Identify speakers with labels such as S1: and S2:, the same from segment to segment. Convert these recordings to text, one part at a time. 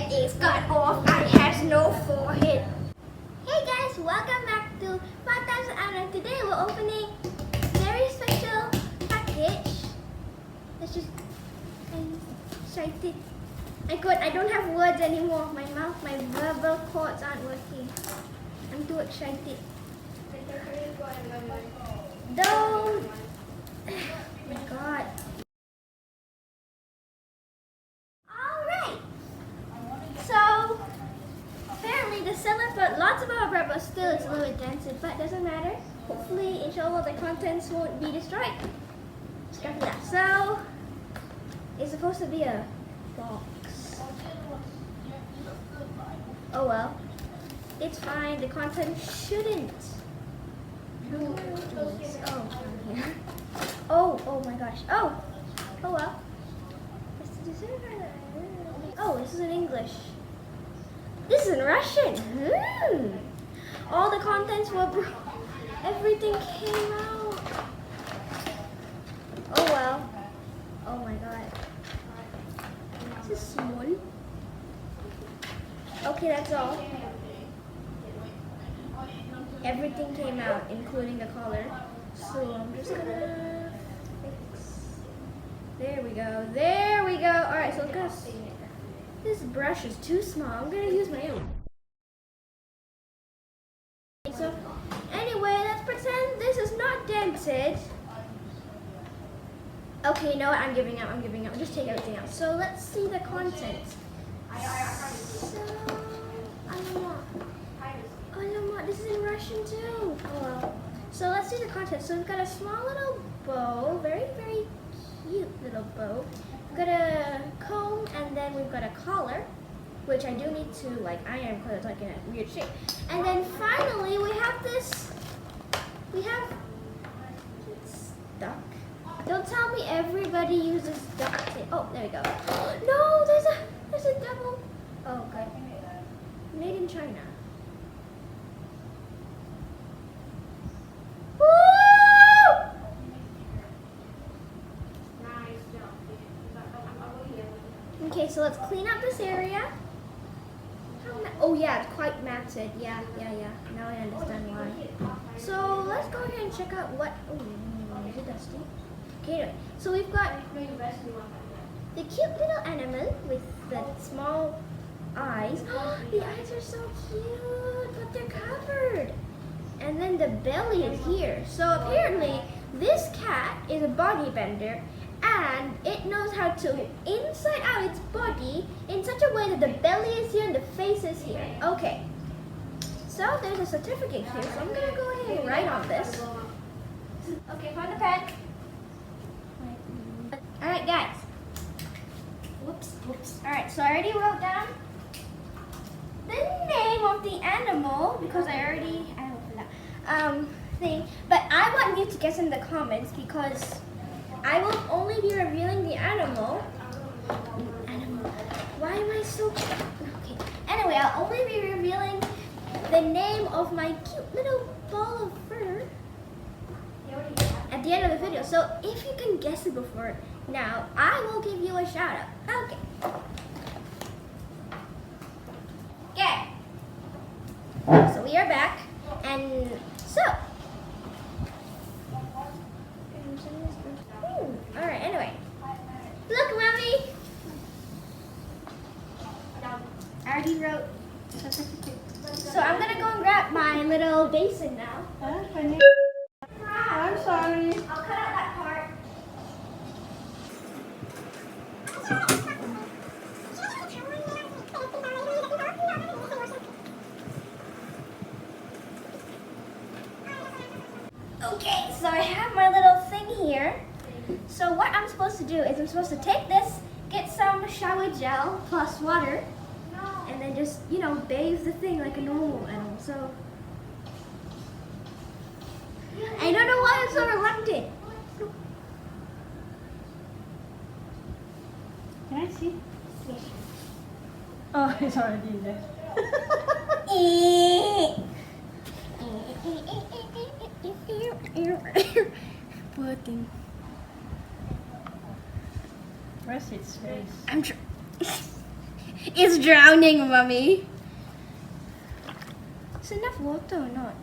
S1: head is cut off. I has no forehead. Hey guys, welcome back to Fun Times and today we're opening a very special package. Let's just excited. I don't have words anymore. My verbal cords aren't working. I'm too excited. Don't. Oh my god. Alright. So, apparently the seller put lots of our bread, but still it's a little bit dented, but doesn't matter. Hopefully, inshallah, the contents won't be destroyed. Scruff-A-Luv. So, it's supposed to be a box. Oh well. It's fine. The content shouldn't. Oh my gosh. Oh well. Oh, this is in English. This is in Russian. All the contents were everything came out. Oh well. Oh my god. This is small. Okay, that's all. Everything came out, including the collar. So I'm just gonna fix. There we go. There we go. Alright, so this brush is too small. I'm gonna use my own. So anyway, let's pretend this is not dented. Okay, you know what? I'm giving up. I'll just take everything out. So let's see the contents. So this is in Russian too. Oh well. So let's see the contents. So we've got a small little bow, very cute little bow. We've got a comb, and then we've got a collar, which I do need to iron because it's in a weird shape. And then finally we have this. It's stuck. Don't tell me everybody uses duct tape. Oh, there we go. No, there's a double. Oh, okay. Made in China. Okay, so let's clean up this area. Oh yeah, it's quite matted. Yeah. Now I understand why. So let's go ahead and check out what. Oh, is it dusty? Okay, so we've got the cute little animal with the small eyes. The eyes are so cute, but they're covered. And then the belly is here. So apparently, this cat is a body bender. And it knows how to inside out its body in such a way that the belly is here and the face is here. Okay. So there's a certificate here. So I'm going to go ahead and write on this. Okay, find the pen. Alright, guys. Whoops. Alright, so I already wrote down the name of the animal because I don't thing. But I want you to guess in the comments because I will only be revealing the animal. Why am I so... Okay. Anyway, I'll only be revealing the name of my cute little ball of fur at the end of the video. So if you can guess it before now, I will give you a shout out. Okay. So we are back. And so... Alright, anyway. Look, Mommy! I already wrote certificate. So I'm gonna go and grab my little basin now.
S2: I'm sorry.
S1: I'll cut out that part. Okay, so I have my little thing here. So what I'm supposed to do is I'm supposed to take this, get some shower gel plus water, and then just, bathe the thing like a normal animal. So I don't know why I'm so reluctant.
S2: Can I see? Yes. Oh, it's already in there. Poor thing. Where's its face?
S1: It's drowning, Mommy. Is enough water or not?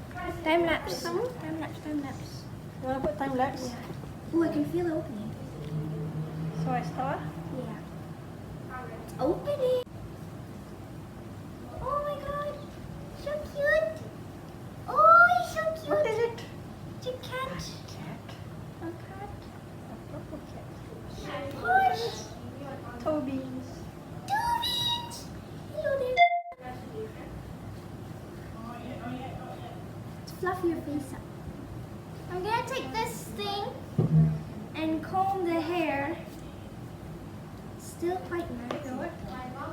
S1: Time lapse. Time lapse, time lapse.
S2: You want to put time lapse?
S1: Yeah. Oh, I can feel it opening.
S2: So I start?
S1: Yeah. It's opening. Oh my god. So cute. Oh, he's so cute.
S2: What is it?
S1: It's a cat.
S2: Cat.
S1: A cat.
S2: A purple cat.
S1: Push.
S2: Toby's.
S1: Tobies. Hello there. Let's fluff your face up. I'm gonna take this thing and comb the hair. It's still quite natural.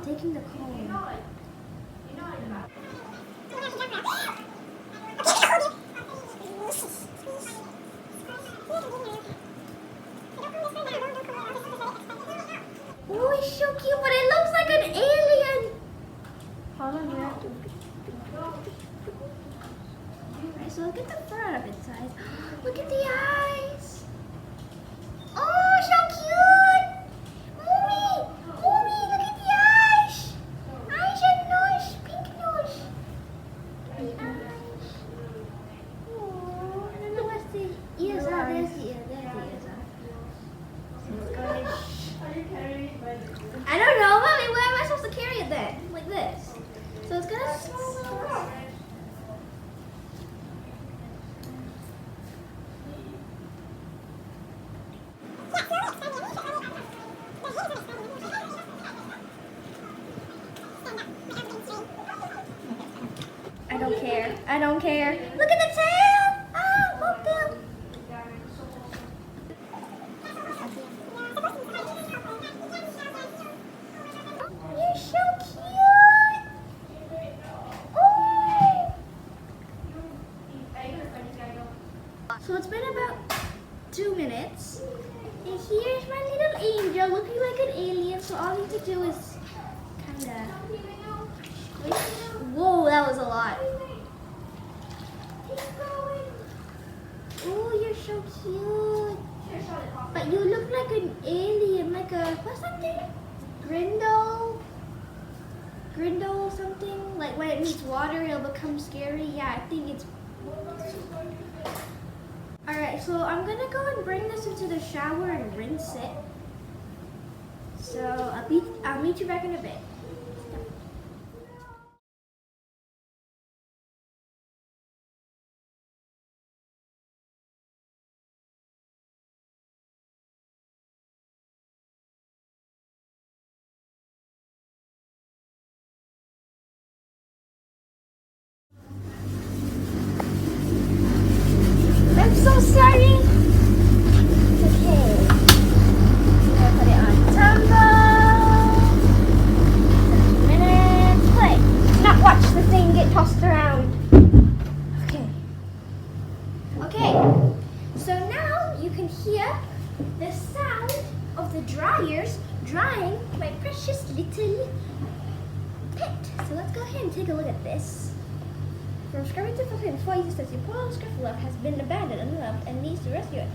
S1: Taking the comb. Oh, it's so cute, but it looks like an alien.
S2: How long do you have to?
S1: Alright, so let's get the fur out of its eyes. Look at the eyes. Oh, so cute. Mommy, Mommy, look at the eyes. Eyes and nose, pink nose. The eyes. Oh, I don't know what's the ears are. There's the ear. There's the ears are. I don't know, Mommy. Where am I supposed to carry it then? Like this. So it's gonna. I don't care. I don't care. Look at the tail! Ah, hook them. You're so cute! Oh! So it's been about 2 minutes. And here's my little angel looking like an alien. So all you have to do is kinda. Whoa, that was a lot. Oh, you're so cute. But you look like an alien, like a, what's that thing? Grindle? Grindle something? Like when it meets water, it'll become scary. Yeah, I think it's. Alright, so I'm gonna go and bring this into the shower and rinse it. So I'll meet you back in a bit. I'm so sorry. Okay. I'm gonna put it on tumble. 7 minutes. Play. Not watch the thing get tossed around. Okay. Okay. So now you can hear the sound of the dryers drying my precious little pet. So let's go ahead and take a look at this. From Scruff-A to fulfill 4 years since your poor little Scruff-A-Luv has been abandoned and unloved and needs to rescue it.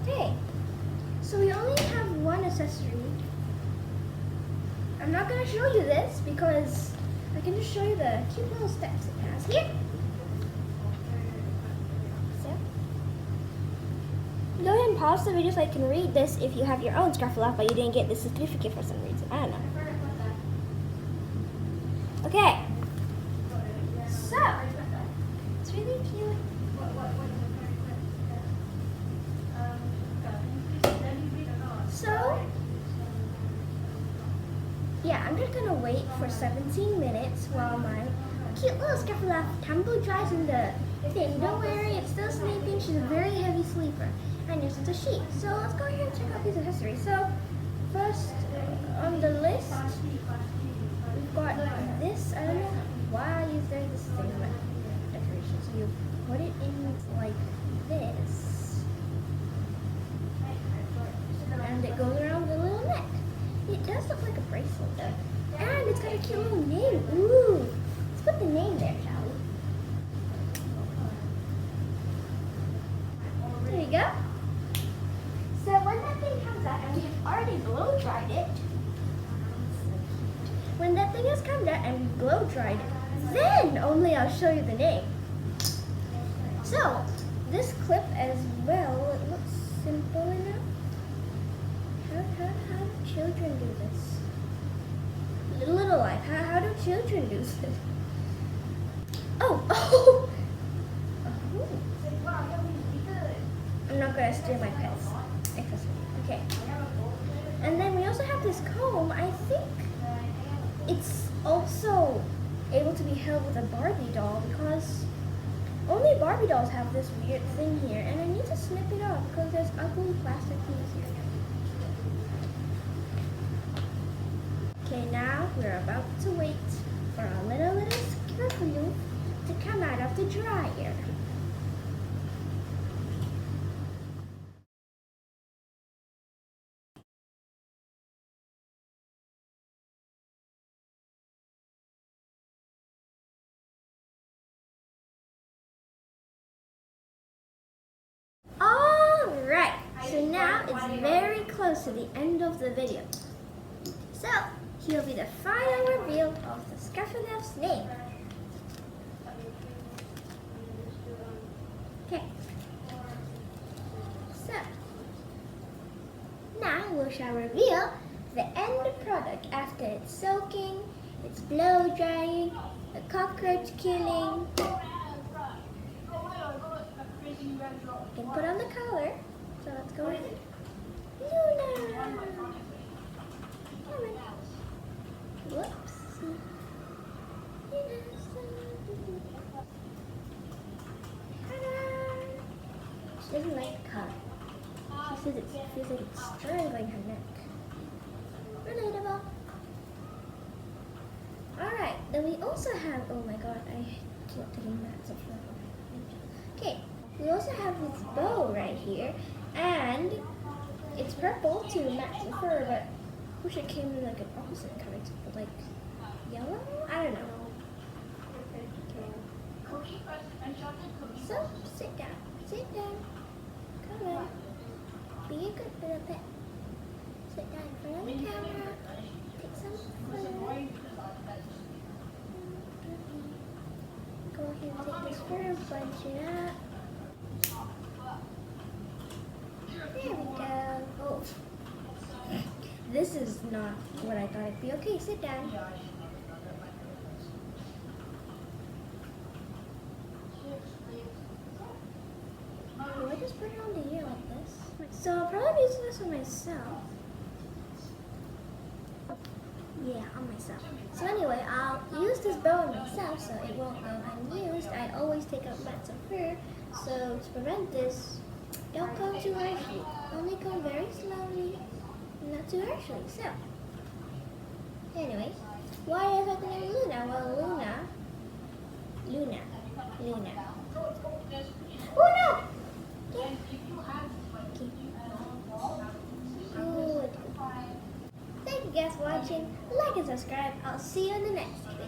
S1: Okay, so we only have one accessory. I'm not going to show you this because I can just show you the cute little steps it has here. So, go ahead and pause the video so I can read this if you have your own Scruff-A-Luv but you didn't get the certificate for some reason. I don't know. Okay, so it's really cute. So, yeah, I'm just gonna wait for 17 minutes while my cute little Scruff-A-Luv tumble dries in the thing. Don't worry, it's still sleeping. She's a very heavy sleeper, and yes, it's a she. So let's go ahead and check out these accessories. So, first on the list. We've got this, I don't know why is there this thing about decoration. So you put it in like this. And it goes around the little neck. It does look like a bracelet though. And it's got a cute little name. Ooh. Let's put the name there, shall we? There you go. So when that thing already blow dried it. When that thing has come down and blow dried it, then only I'll show you the name. So, this clip as well, it looks simple enough. How do children do this? Little life, how do children do this? Oh! I'm not gonna steal my pet's accessory. Okay. And then we also have this comb. I think it's also able to be held with a Barbie doll because only Barbie dolls have this weird thing here, and I need to snip it off because there's ugly plastic things here. Okay, now we're about to wait for our little Scruff-A-Luv to come out of the dryer. Alright, so now it's very close to the end of the video. So, here will be the final reveal of the Scruff-A-Luv's name. Okay. So, now we shall reveal the end product after it's soaking, it's blow drying, the cockroach killing. You can put on the color. So let's go with Luna. Whoops. She doesn't like the color. She says it feels like it's strangling her neck. Relatable. Alright, then we also have, oh my god, I keep taking that so far. Okay, we also have this bow right here, and it's purple to match the fur, but I wish it came in like an opposite color, like yellow? I don't know. Okay. So, sit down. Sit down. Come on. Be a good little pet. Sit down in front of the camera. Take some fur. Go ahead and take this fur, bunch it up. There we go. Oh. This is not what I thought it'd be. Okay, sit down. I just put it on the ear like this. So I'll probably be using this on myself. Yeah, on myself. So anyway, I'll use this bow on myself so it won't go unused. I always take out mats of fur. So to prevent this, don't go too harshly. Only go very slowly, not too harshly. So, anyway, why is that the name Luna? Well, Luna. Oh no! Okay. Good. Thank you guys for watching. Like and subscribe. I'll see you in the next video.